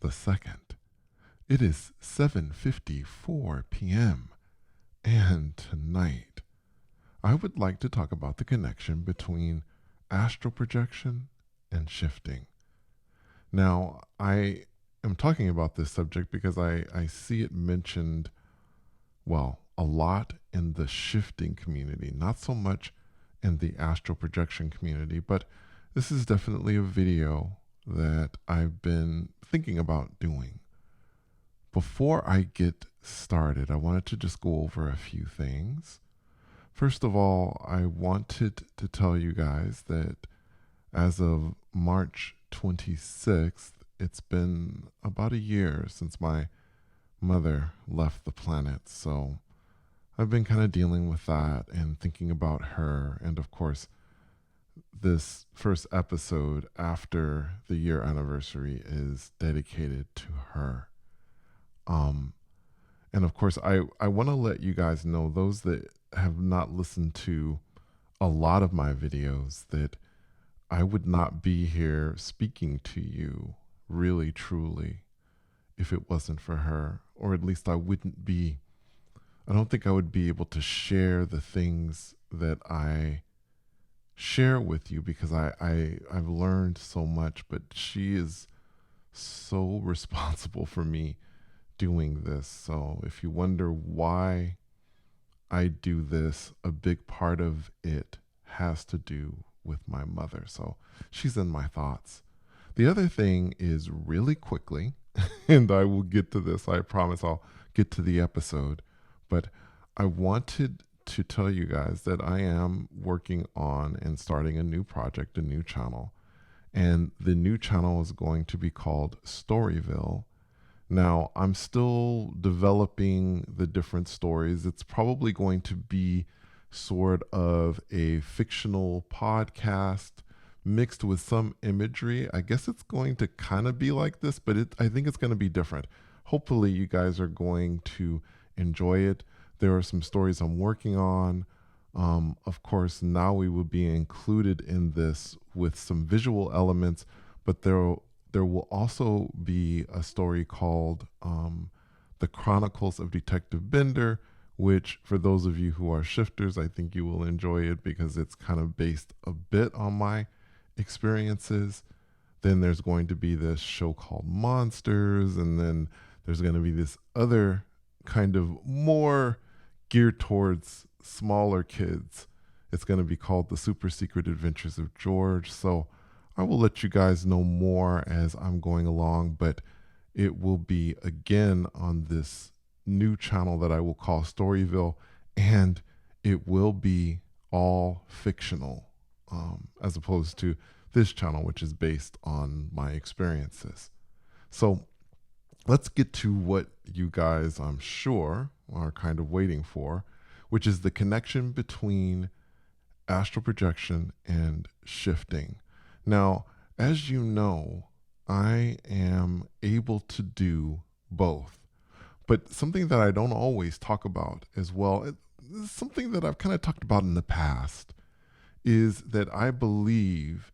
the 2nd. It is 7:54 p.m. and tonight I would like to talk about the connection between astral projection and shifting. Now, I am talking about this subject because I see it mentioned, well, a lot in the shifting community, not so much in the astral projection community, but this is definitely a video that I've been thinking about doing. Before I get started, I wanted to just go over a few things. First of all, I wanted to tell you guys that as of March 26th, it's been about a year since my mother left the planet. So I've been kind of dealing with that and thinking about her. And of course, this first episode after the year anniversary is dedicated to her. Um, and of course, I want to let you guys know, those that have not listened to a lot of my videos, that I would not be here speaking to you really, truly, if it wasn't for her. Or at least I don't think I would be able to share the things that I share with you, because I've learned so much, but she is so responsible for me doing this. So if you wonder why I do this, a big part of it has to do with my mother. So she's in my thoughts. The other thing is, really quickly, and I will get to this, I promise I'll get to the episode, but I wanted to tell you guys that I am working on and starting a new project, a new channel. And the new channel is going to be called Storyville. Now, I'm still developing the different stories. It's probably going to be sort of a fictional podcast mixed with some imagery. I guess it's going to kind of be like this, but I think it's going to be different. Hopefully, you guys are going to enjoy it. There are some stories I'm working on. Of course, now we will be included in this with some visual elements, but there will also be a story called The Chronicles of Detective Bender, which, for those of you who are shifters, I think you will enjoy it because it's kind of based a bit on my experiences. Then there's going to be this show called Monsters, and then there's going to be this other kind of more geared towards smaller kids. It's going to be called The Super Secret Adventures of George. So I will let you guys know more as I'm going along, but it will be again on this new channel that I will call Storyville, and it will be all fictional, as opposed to this channel, which is based on my experiences. So let's get to what you guys, I'm sure, are kind of waiting for, which is the connection between astral projection and shifting. Now, as you know, I am able to do both, but something that I don't always talk about as well, something that I've kind of talked about in the past, is that I believe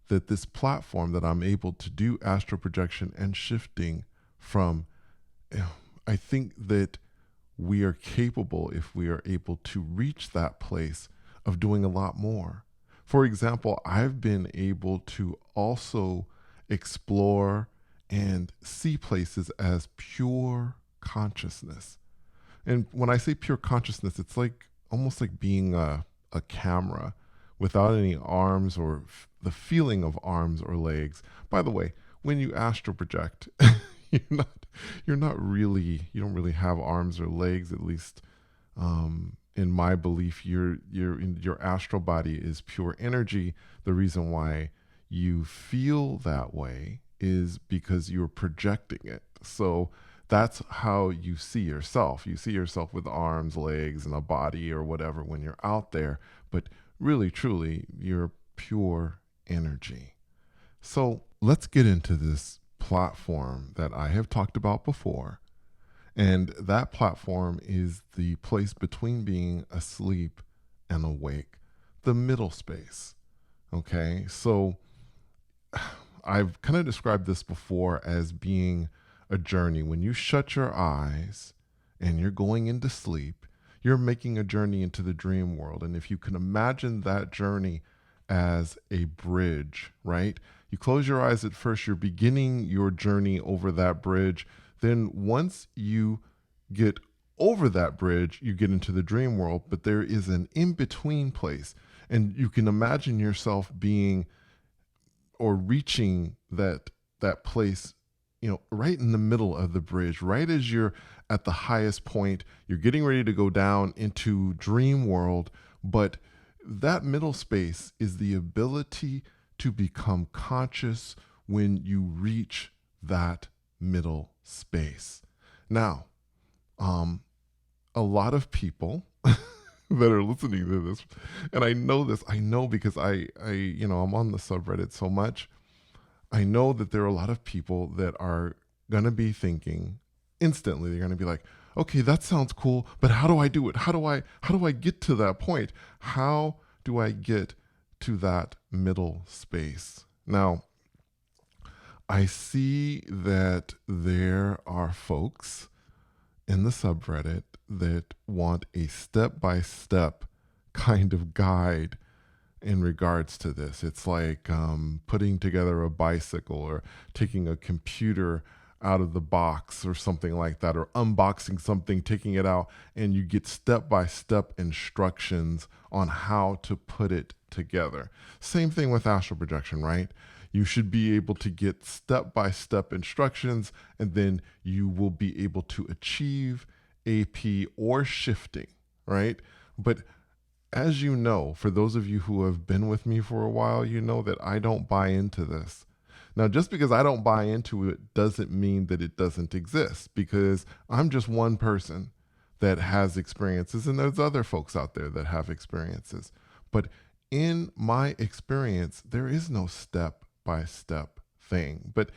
that this platform that I'm able to do astral projection and shifting from, I think that we are capable, if we are able to reach that place, of doing a lot more. For example, I've been able to also explore and see places as pure consciousness. And when I say pure consciousness, it's like almost like being a camera without any arms or the feeling of arms or legs. By the way, when you astral project, you're not you don't really have arms or legs, at least in my belief. Your astral body is pure energy. The reason why you feel that way is because you're projecting it. So that's how you see yourself. You see yourself with arms, legs, and a body or whatever when you're out there, but really, truly, you're pure energy. So let's get into this platform that I have talked about before. And that platform is the place between being asleep and awake, the middle space. Okay, so I've kind of described this before as being a journey. When you shut your eyes and you're going into sleep, you're making a journey into the dream world. And if you can imagine that journey as a bridge, right? You close your eyes at first, you're beginning your journey over that bridge. Then once you get over that bridge, you get into the dream world, but there is an in between place. And you can imagine yourself being or reaching that place, right in the middle of the bridge, right as you're at the highest point. You're getting ready to go down into dream world, but that middle space is the ability to become conscious when you reach that middle space. Now, a lot of people that are listening to this, and I know because I'm on the subreddit so much. I know that there are a lot of people that are going to be thinking instantly, they're going to be like, okay, that sounds cool, but how do I do it? How do I get to that point? How do I get to that middle space? Now, I see that there are folks in the subreddit that want a step-by-step kind of guide in regards to this. It's like putting together a bicycle or taking a computer out of the box or something like that, or unboxing something, taking it out, and you get step-by-step instructions on how to put it together. Same thing with astral projection, right? You should be able to get step-by-step instructions, and then you will be able to achieve AP or shifting, right? But as you know, for those of you who have been with me for a while, you know that I don't buy into this. Now, just because I don't buy into it doesn't mean that it doesn't exist, because I'm just one person that has experiences, and there's other folks out there that have experiences. But in my experience, there is no step-by-step thing. But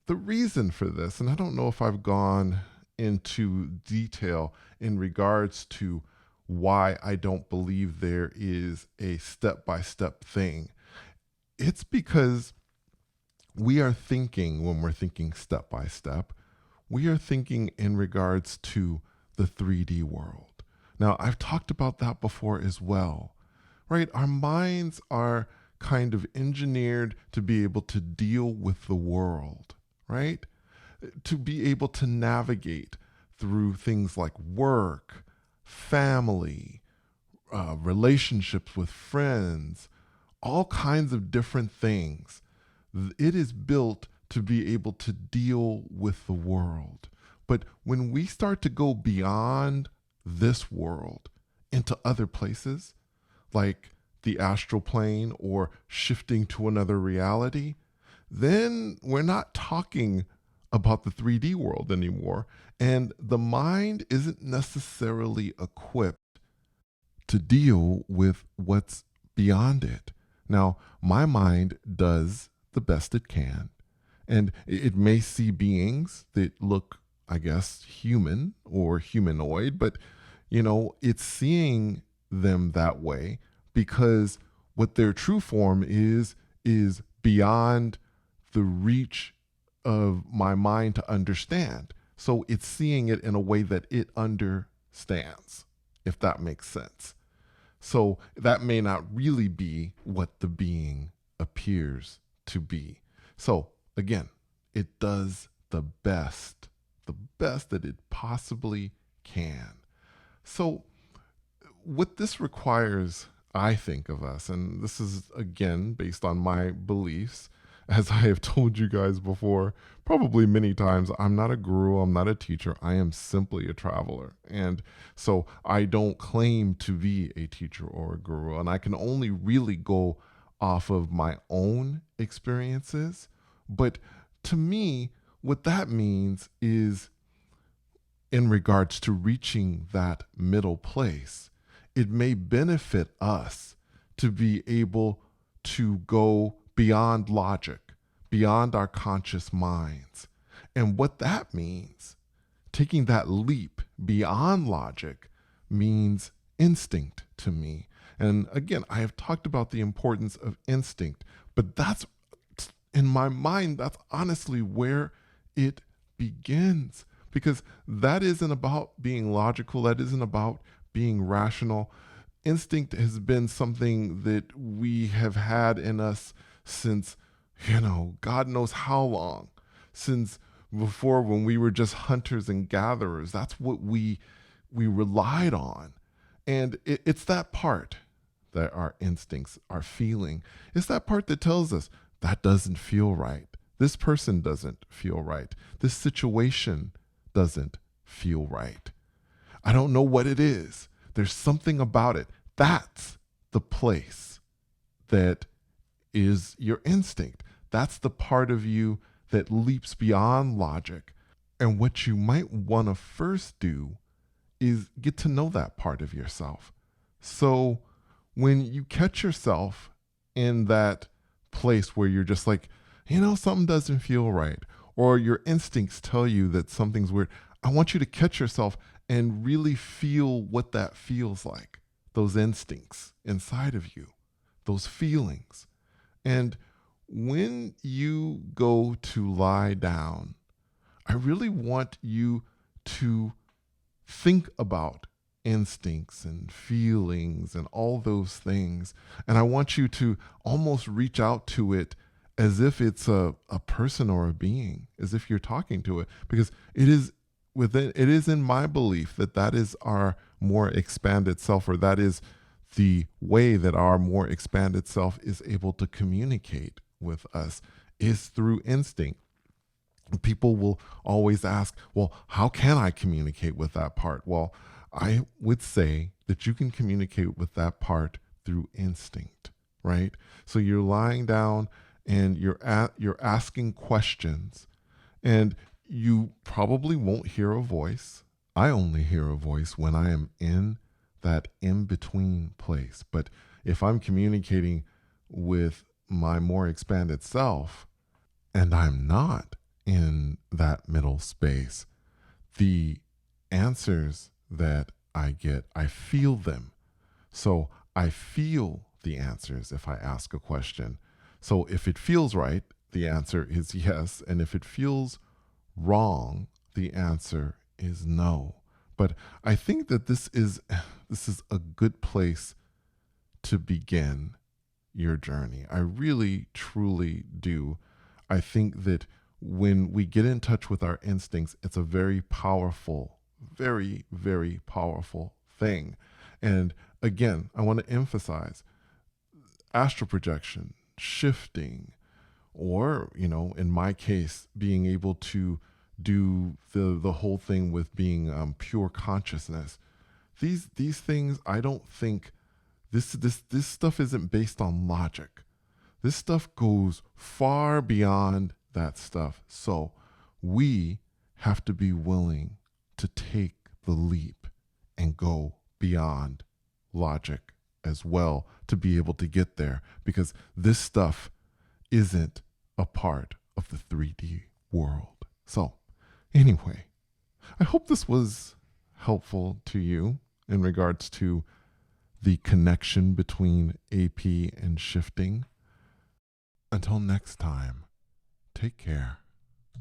the reason for this, and I don't know if I've gone into detail in regards to why I don't believe there is a step-by-step thing. It's because we are thinking, when we're thinking step-by-step, we are thinking in regards to the 3D world. Now, I've talked about that before as well, right? Our minds are kind of engineered to be able to deal with the world, right? To be able to navigate through things like work, family, relationships with friends, all kinds of different things. It is built to be able to deal with the world. But when we start to go beyond this world into other places, like the astral plane or shifting to another reality, then we're not talking about the 3D world anymore. And the mind isn't necessarily equipped to deal with what's beyond it. Now, my mind does the best it can, and it may see beings that look, I guess, human or humanoid, but it's seeing them that way because what their true form is beyond the reach of my mind to understand. So it's seeing it in a way that it understands, if that makes sense. So that may not really be what the being appears to be. So again, it does the best that it possibly can. So what this requires, I think, of us, and this is again based on my beliefs, as I have told you guys before, probably many times, I'm not a guru, I'm not a teacher, I am simply a traveler. And so I don't claim to be a teacher or a guru, and I can only really go off of my own experiences. But to me, what that means is, in regards to reaching that middle place, it may benefit us to be able to go beyond logic, beyond our conscious minds. And what that means, taking that leap beyond logic, means instinct to me. And again, I have talked about the importance of instinct, but that's in my mind, that's honestly where it begins. Because that isn't about being logical, that isn't about being rational. Instinct has been something that we have had in us since, God knows how long. Since before, when we were just hunters and gatherers, that's what we relied on. And it's that part that our instincts are feeling. It's that part that tells us that doesn't feel right. This person doesn't feel right. This situation doesn't feel right. I don't know what it is. There's something about it. That's the place that is your instinct. That's the part of you that leaps beyond logic. And what you might want to first do is get to know that part of yourself. So when you catch yourself in that place where you're just like, something doesn't feel right, or your instincts tell you that something's weird, I want you to catch yourself and really feel what that feels like. Those instincts inside of you, those feelings. And when you go to lie down, I really want you to think about instincts and feelings and all those things. And I want you to almost reach out to it as if it's a person or a being, as if you're talking to it, because it is in my belief that is our more expanded self, or that is the way that our more expanded self is able to communicate with us, is through instinct. People will always ask, well, how can I communicate with that part? Well, I would say that you can communicate with that part through instinct, right? So you're lying down and you're asking questions, and you probably won't hear a voice. I only hear a voice when I am in that in-between place. But if I'm communicating with my more expanded self and I'm not in that middle space, the answers that I get, I feel them. So I feel the answers if I ask a question. So if it feels right, the answer is yes. And if it feels wrong, the answer is no. But I think that this is a good place to begin your journey. I really, truly do. I think that when we get in touch with our instincts, it's a very powerful, very, very powerful thing. And again, I want to emphasize astral projection, shifting, or, in my case, being able to do the whole thing with being pure consciousness. These things, I don't think this stuff isn't based on logic. This stuff goes far beyond that stuff. So we have to be willing to take the leap and go beyond logic as well to be able to get there, because this stuff isn't a part of the 3D world. So anyway, I hope this was helpful to you in regards to the connection between AP and shifting. Until next time, take care.